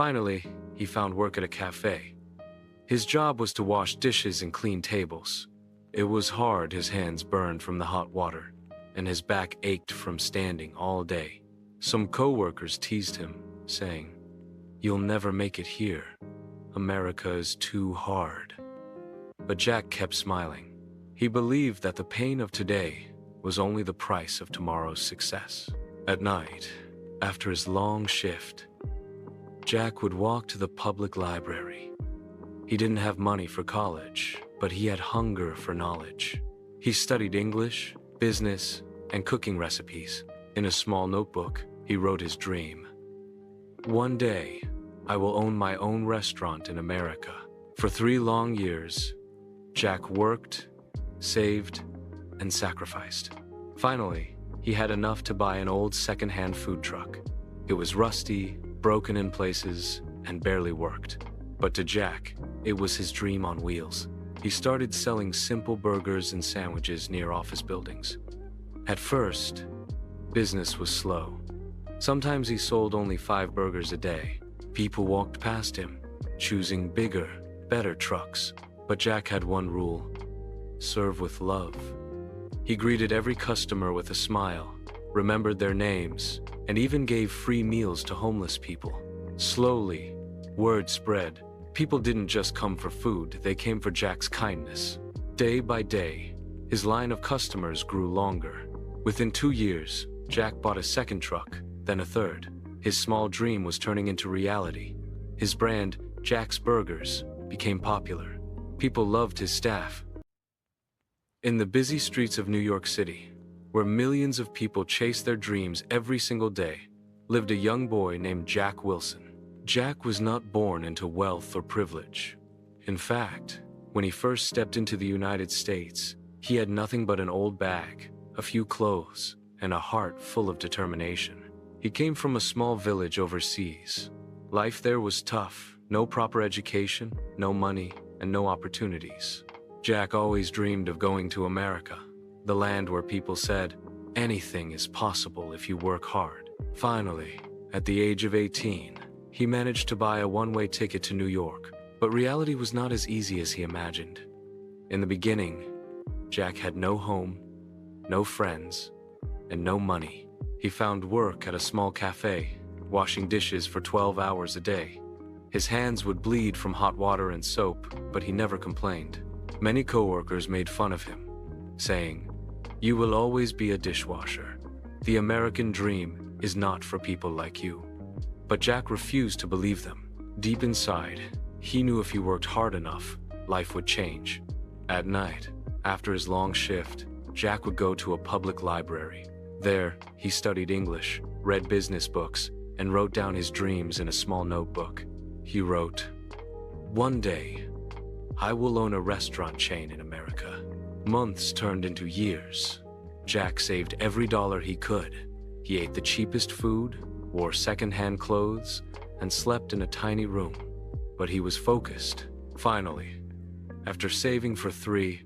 Finally, he found work at a cafe. His job was to wash dishes and clean tables. It was hard, his hands burned from the hot water, and his back ached from standing all day. Some coworkers teased him, saying, "You'll never make it here. America is too hard." But Jack kept smiling. He believed that the pain of today was only the price of tomorrow's success. At night, after his long shift, Jack would walk to the public library. He didn't have money for college, but he had hunger for knowledge. He studied English, business, and cooking recipes. In a small notebook, he wrote his dream. "One day, I will own my own restaurant in America." For 3 long years, Jack worked, saved, and sacrificed. Finally, he had enough to buy an old second-hand food truck. It was rusty, broken in places, and barely worked. But to Jack, it was his dream on wheels. He started selling simple burgers and sandwiches near office buildings. At first, business was slow. Sometimes he sold only 5 burgers a day. People walked past him, choosing bigger, better trucks. But Jack had one rule: serve with love. He greeted every customer with a smile, remembered their names, and even gave free meals to homeless people. Slowly, word spread. People didn't just come for food, they came for Jack's kindness. Day by day, his line of customers grew longer. Within 2 years, Jack bought a second truck, then a third. His small dream was turning into reality. His brand, Jack's Burgers, became popular. People loved his staff. In the busy streets of New York City, where millions of people chased their dreams every single day, lived a young boy named Jack Wilson. Jack was not born into wealth or privilege. In fact, when he first stepped into the United States, he had nothing but an old bag, a few clothes, and a heart full of determination. He came from a small village overseas. Life there was tough, no proper education, no money, and no opportunities. Jack always dreamed of going to America, the land where people said, anything is possible if you work hard. Finally, at the age of 18, he managed to buy a one-way ticket to New York, but reality was not as easy as he imagined. In the beginning, Jack had no home, no friends, and no money. He found work at a small cafe, washing dishes for 12 hours a day. His hands would bleed from hot water and soap, but he never complained. Many coworkers made fun of him, saying, "You will always be a dishwasher. The American dream is not for people like you." But Jack refused to believe them. Deep inside, he knew if he worked hard enough, life would change. At night, after his long shift, Jack would go to a public library. There, he studied English, read business books, and wrote down his dreams in a small notebook. He wrote, "One day, I will own a restaurant chain in America." Months turned into years. Jack saved every dollar he could. He ate the cheapest food, wore second-hand clothes, and slept in a tiny room. But he was focused. Finally, after saving for 3,